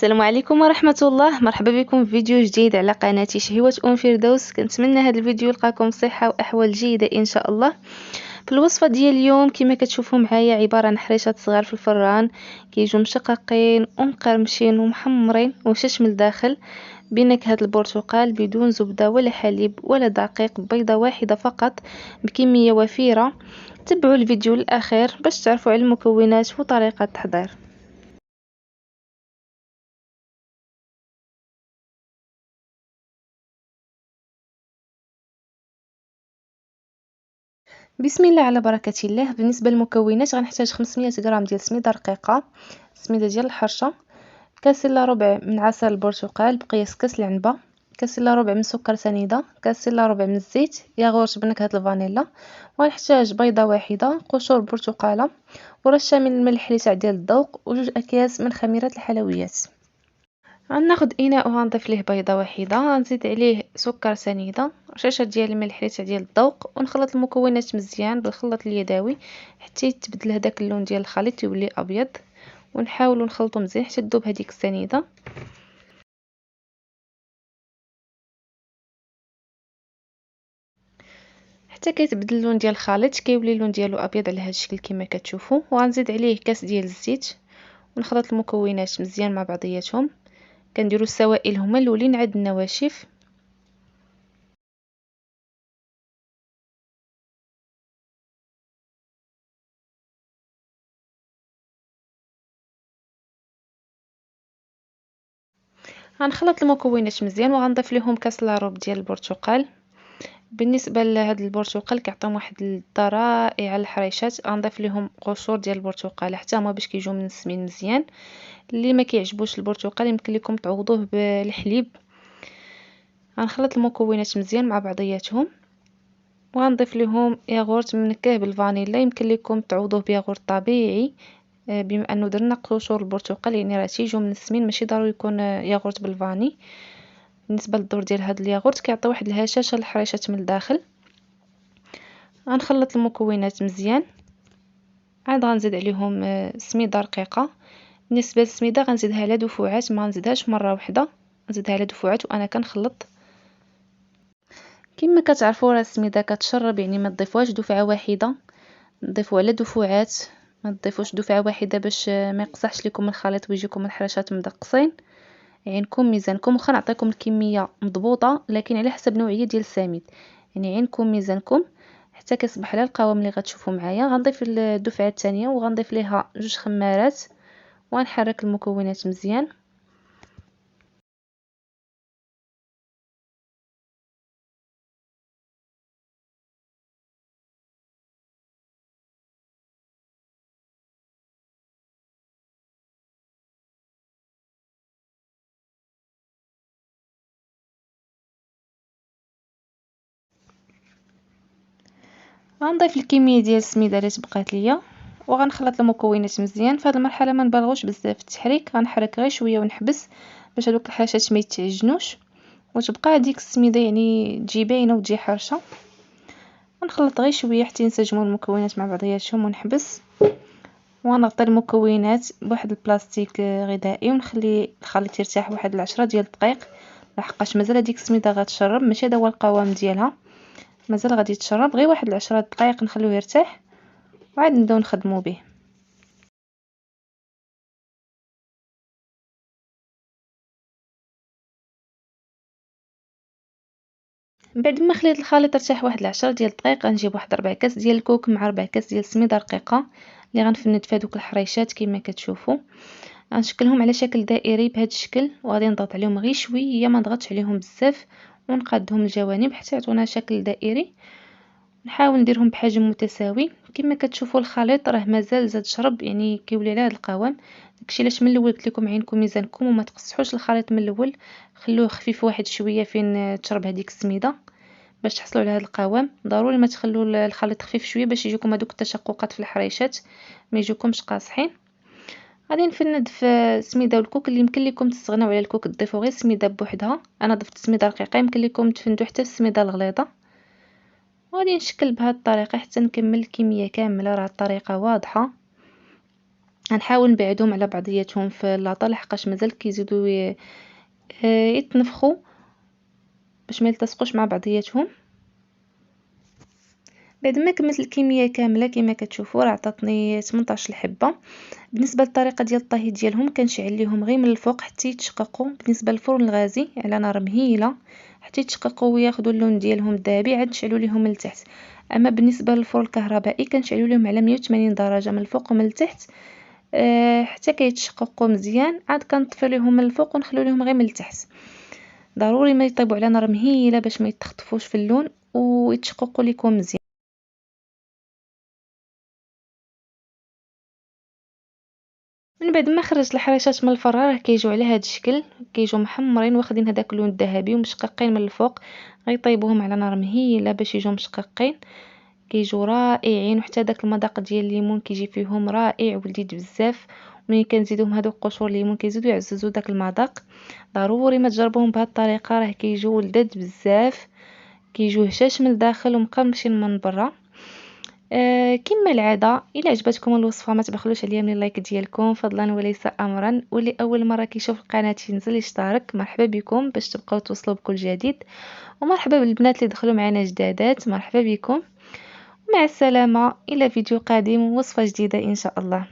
السلام عليكم ورحمة الله. مرحبا بكم في فيديو جديد على قناتي شهوة فردوس. كنتمنى هذا الفيديو يلقاكم صحة وأحوال جيدة إن شاء الله. في الوصفة ديال اليوم كما كتشوفوا معايا عبارة عن حريشات صغار في الفران، كيجوا مشققين ومقرمشين ومحمرين وشاش من الداخل بنكهة البرتقال بدون زبدة ولا حليب ولا دقيق، بيضة واحدة فقط بكمية وفيرة. تبعوا الفيديو للأخير باش تعرفوا على المكونات وطريقة التحضير. بسم الله على بركة الله. بالنسبة للمكونات غنحتاج 500 غرام ديال سميده رقيقة، سميده ديال الحرشة، كاس الا ربع من عصير البرتقال بقياس كاس العنبة، كاس الا ربع من سكر سنيده، كاس الا ربع من الزيت، ياغورت بنكهة الفانيلا، ونحتاج بيضة واحدة، قشور برتقالة، ورشة من الملح لتاع ديال الذوق، وجوج اكياس من خميرة الحلويات. غناخد اناء وغنضيف ليه بيضه واحده، غنزيد عليه سكر سنيده، رشاشه ديال الملح تاع ديال الذوق، ونخلط المكونات مزيان بالخلاط اليدوي حتى يتبدل هداك اللون ديال الخليط يولي ابيض، ونحاولوا نخلطوا مزيان حتى تذوب هذيك السنيده. حتى كيتبدل اللون ديال الخليط كيولي اللون ديالو ابيض على هذا الشكل كما كتشوفوا. وغنزيد عليه كاس ديال الزيت ونخلط المكونات مزيان مع بعضياتهم. كنديروا السوائل هما الاولين عاد النواشف. غنخلط المكونات مزيان وغنضيف لهم كاس لاروب ديال البرتقال. بالنسبه لهاد البرتقال كيعطيهم واحد الذره رائعه للحريشات، غنضيف لهم قشور ديال البرتقال حتى هما باش كيجيو منسمين مزيان. اللي ما كيعجبوش البرتقال يمكن لكم تعوضوه بالحليب. غنخلط المكونات مزيان مع بعضياتهم وغنضيف لهم ياغورت منكه بالفانيلا، يمكن لكم تعوضوه بياغورت طبيعي. بما انه درنا قشور البرتقال يعني راه تيجيو منسمين، ماشي ضروري يكون ياغورت بالفاني. بالنسبه للدور ديال هاد الياغورت كيعطي واحد الهشاشه للحريشات من الداخل. غنخلط المكونات مزيان، عاد غنزيد عليهم سميده رقيقه. بالنسبه للسميده غنزيدها على دفعات، ما غنزيدهاش مره واحده، نزيدها على دفعات وانا كنخلط. كما كتعرفوا راه السميده كتشرب، يعني ما تضيفوهاش دفعه واحده، نضيفوا على دفعات، ما تضيفوش دفعه واحده باش ما يقصحش لكم الخليط ويجيكم الحرشات مدقصين. عينكم ميزانكم، واخا نعطيكم الكميه مضبوطه لكن على حسب نوعيه ديال السميد، يعني عينكم ميزانكم حتى كيصبح على القوام اللي غتشوفوا معايا. غنضيف الدفعه الثانيه وغنضيف ليها جوج خمارات ونحرك المكونات مزيان. غنضيف الكميه ديال السميده اللي تبقات ليا وغنخلط المكونات مزيان. في هذه المرحله ما نبالغوش بزاف التحريك، غنحرك غير شويه ونحبس باش هذوك الحرشات ما يتعجنوش وتبقى هذيك السميده يعني تجي باينه وتجي حرشه. ونخلط غير شويه حتى ينسجموا المكونات مع بعضياتهم ونحبس، ونغطي المكونات بواحد البلاستيك غذائي ونخلي الخليط يرتاح واحد 10 ديال الدقائق، لحقاش مازال هذيك السميده غتشرب، ماشي هذا هو القوام ديالها، مازال غادي تشرب. غير واحد 10 دقائق نخلوه يرتاح وعاد نبداو نخدموا به. بعد ما خليت الخليط ارتاح واحد 10 ديال الدقائق غنجيب واحد 4 كاس ديال الكوك مع 4 كاس ديال السميده رقيقه اللي غنفند في هذوك الحريشات كما كتشوفوا. غنشكلهم على شكل دائري بهذا الشكل وغادي نضغط عليهم غير شويه، ما نضغطش عليهم بزاف، ونقادهم الجوانب حتى يعطونا شكل دائري. نحاول نديرهم بحجم متساوي. كما كتشوفوا الخليط راه مازال زاد شرب، يعني كيولي على هذا القوام. داكشي علاش من الاول قلت لكم عينكم ميزانكم وما تقصحوش الخليط من الاول، خلوه خفيف واحد شويه فين تشرب هذيك السميده باش تحصلوا على هذا القوام. ضروري ما تخلوا الخليط خفيف شويه باش يجيكم هذوك التشققات في الحريشات، ما يجيكمش قاصحين. غادي نفند في السميده والكوك. اللي يمكن لكم تستغناو على الكوك تضيفوا غير السميده بوحدها، انا ضفت السميده رقيقه، يمكن لكم تفندوا حتى السميده الغليظه. وغادي نشكل بهذه الطريقه حتى نكمل الكميه كامله. راه الطريقه واضحه. غنحاول نبعدهم على بعضياتهم في اللاطه لحقاش مازال كيزيدوا يتنفخوا باش ما يلتصقوش مع بعضياتهم. بعد ما كملت الكميه كامله كما كتشوفوا راه عطاتني 18 الحبه. بالنسبه للطريقه ديال الطهي ديالهم كنشعل ليهم غير من الفوق حتى يتشققوا. بالنسبه للفرن الغازي على نار مهيله حتى يتشققوا وياخذوا اللون ديالهم الذهبي عاد نشعلوا ليهم من التحت. اما بالنسبه للفرن الكهربائي كنشعلوا لهم على 180 درجه من الفوق ومن التحت حتى كيتشققوا مزيان. عاد كنطفي لهم من الفوق ونخلو لهم غير من التحت. ضروري ما يطيبوا على نار مهيله باش ما يتخطفوش في اللون ويتشققوا لكم مزيان. من بعد ما خرجت الحريشات من الفران راه كيجيو على هذا الشكل، كيجيو محمرين واخدين هذاك اللون الذهبي ومشققين من الفوق. غيطيبوهم على نار مهيله باش يجيو مشققين، كيجيو رائعين. وحتى داك المذاق ديال الليمون كيجي فيهم رائع ولذيذ بزاف. ملي كنزيدوهم هذوك قشور الليمون كيزيدو يعززوا داك المذاق. ضروري ما تجربوهم بهذه الطريقه راه كيجيو لذاذ بزاف، كيجيو هشاش من الداخل ومقرمشين من برا. كما العاده الا عجبتكم الوصفه ما تبخلوش عليا من اللايك ديالكم فضلا وليس امرا. واللي اول مره كيشوف القناه ينزل يشترك مرحبا بكم باش تبقاو توصلوا بكل جديد. ومرحبا بالبنات اللي دخلوا معنا جدادات مرحبا بكم. مع السلامه الى فيديو قادم ووصفه جديده ان شاء الله.